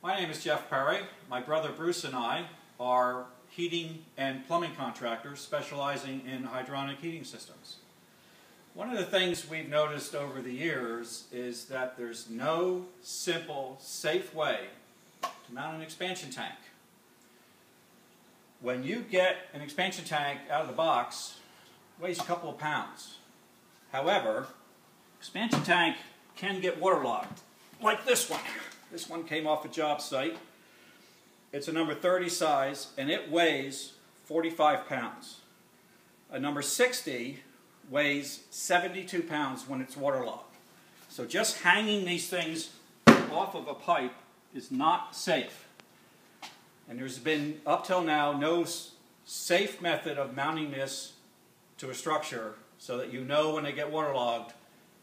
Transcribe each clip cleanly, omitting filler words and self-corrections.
My name is Jeff Perry. My brother Bruce and I are heating and plumbing contractors specializing in hydronic heating systems. One of the things we've noticed over the years is that there's no simple, safe way to mount an expansion tank. When you get an expansion tank out of the box, it weighs a couple of pounds. However, expansion tank can get waterlogged, like this one. This one came off a job site. It's a number 30 size, and it weighs 45 pounds. A number 60 weighs 72 pounds when it's waterlogged. So just hanging these things off of a pipe is not safe. And there's been, up till now, no safe method of mounting this to a structure so that you know when they get waterlogged,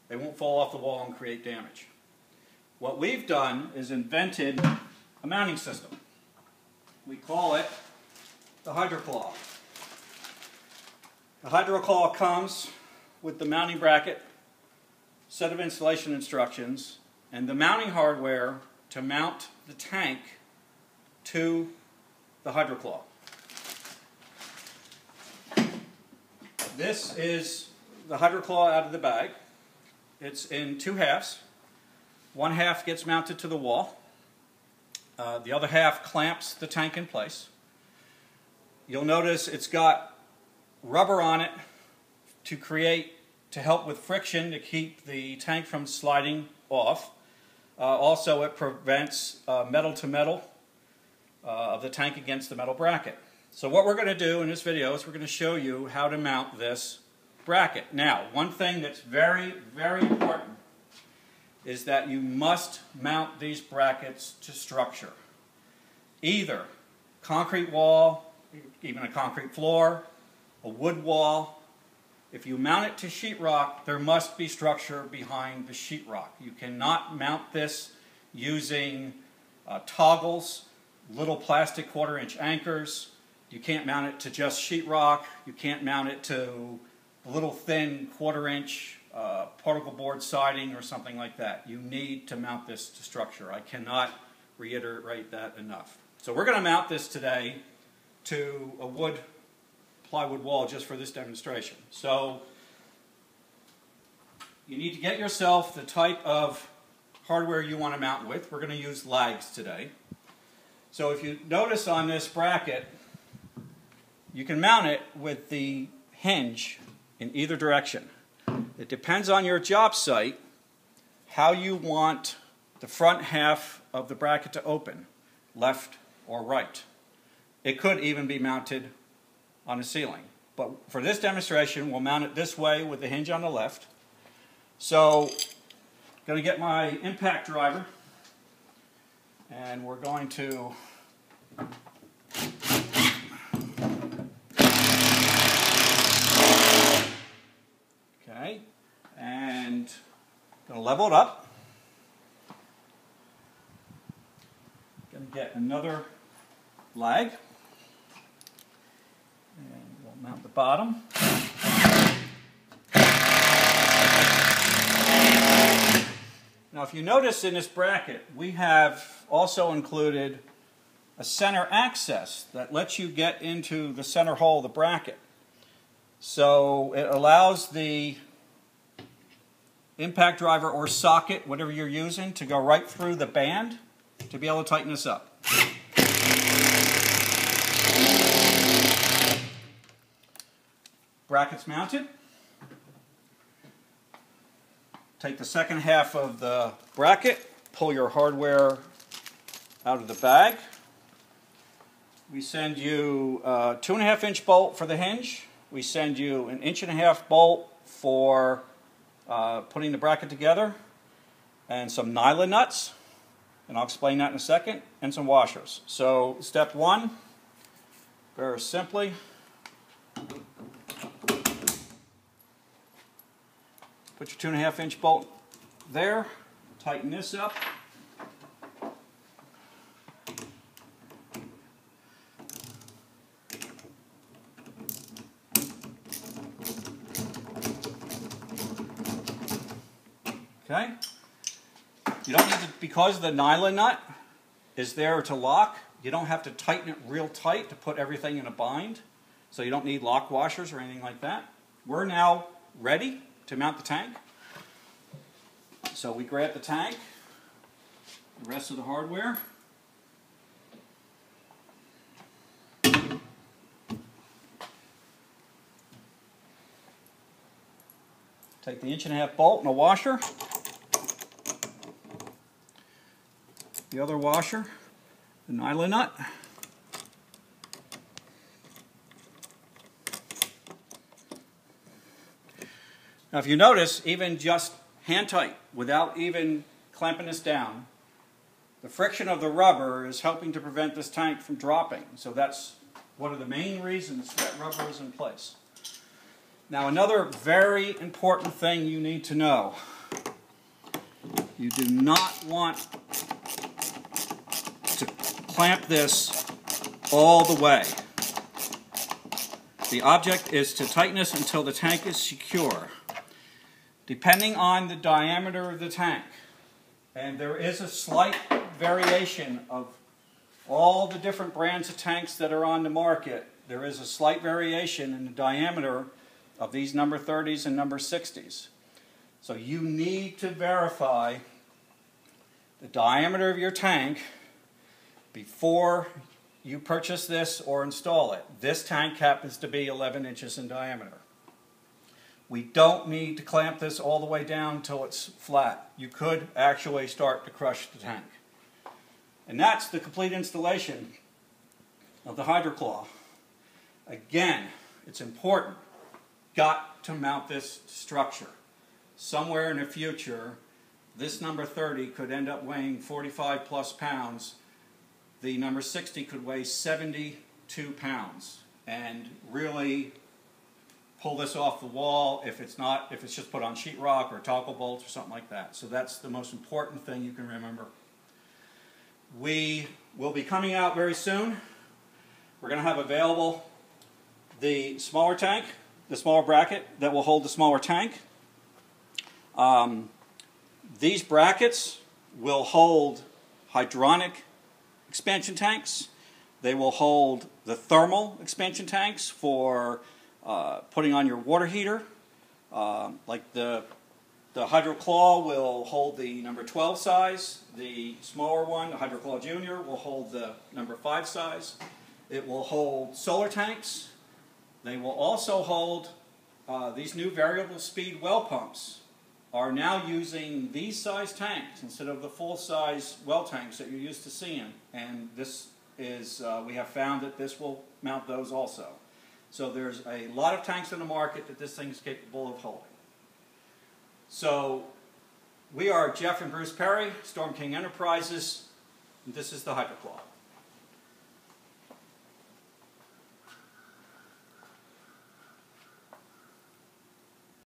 they won't fall off the wall and create damage. What we've done is invented a mounting system. We call it the Hydroclaw. The Hydroclaw comes with the mounting bracket, set of installation instructions, and the mounting hardware to mount the tank to the Hydroclaw. This is the Hydroclaw out of the bag. It's in two halves. One half gets mounted to the wall. The other half clamps the tank in place. You'll notice it's got rubber on it to help with friction to keep the tank from sliding off. Also, it prevents metal to metal of the tank against the metal bracket. So what we're going to do in this video is we're going to show you how to mount this bracket. Now, one thing that's very, very important is that you must mount these brackets to structure. Either concrete wall, even a concrete floor, a wood wall. If you mount it to sheetrock, there must be structure behind the sheetrock. You cannot mount this using toggles, little plastic 1/4-inch anchors. You can't mount it to just sheetrock. You can't mount it to a little thin 1/4-inch particle board siding or something like that. You need to mount this to structure. I cannot reiterate that enough. So we're going to mount this today to a plywood wall just for this demonstration. So you need to get yourself the type of hardware you want to mount with. We're going to use lags today. So if you notice on this bracket, you can mount it with the hinge in either direction. It depends on your job site how you want the front half of the bracket to open, left or right. It could even be mounted on a ceiling. But for this demonstration, we'll mount it this way with the hinge on the left. So I'm going to get my impact driver, and we're going to and I'm going to level it up. Going to get another lag, and we'll mount the bottom. Now, if you notice in this bracket, we have also included a center access that lets you get into the center hole of the bracket. So it allows the impact driver or socket, whatever you're using, to go right through the band to be able to tighten this up. Brackets mounted. Take the second half of the bracket, pull your hardware out of the bag. We send you a 2.5-inch bolt for the hinge. We send you an 1.5-inch bolt for putting the bracket together, and some nylon nuts, and I'll explain that in a second, and some washers. So step one, very simply, put your 2.5-inch bolt there, tighten this up. Okay. You don't need to, because of the nylon nut, is there to lock. You don't have to tighten it real tight to put everything in a bind, so you don't need lock washers or anything like that. We're now ready to mount the tank. So we grab the tank, the rest of the hardware. Take the 1.5-inch bolt and a washer. The other washer, the nylon nut. Now if you notice, even just hand tight, without even clamping this down, the friction of the rubber is helping to prevent this tank from dropping. So that's one of the main reasons that rubber is in place. Now another very important thing you need to know. You do not want to clamp this all the way. The object is to tighten this until the tank is secure. Depending on the diameter of the tank, and there is a slight variation of all the different brands of tanks that are on the market, there is a slight variation in the diameter of these number 30s and number 60s. So you need to verify the diameter of your tank before you purchase this or install it. This tank happens to be 11 inches in diameter. We don't need to clamp this all the way down until it's flat. You could actually start to crush the tank. And that's the complete installation of the Hydroclaw. Again, it's important. Got to mount this structure. Somewhere in the future, this number 30 could end up weighing 45 plus pounds. The number 60 could weigh 72 pounds. And really pull this off the wall if it's just put on sheetrock or toggle bolts or something like that. So that's the most important thing you can remember. We will be coming out very soon. We're going to have available the smaller tank, the smaller bracket that will hold the smaller tank. These brackets will hold hydronic expansion tanks. They will hold the thermal expansion tanks for putting on your water heater. Like the Hydroclaw will hold the number 12 size. The smaller one, the Hydroclaw Junior, will hold the number 5 size. It will hold solar tanks. They will also hold these new variable speed well pumps are now using these size tanks instead of the full size well tanks that you're used to seeing. And this is, we have found that this will mount those also. So there's a lot of tanks on the market that this thing is capable of holding. So we are Jeff and Bruce Perry, Storm King Enterprises, and this is the Hydroclaw.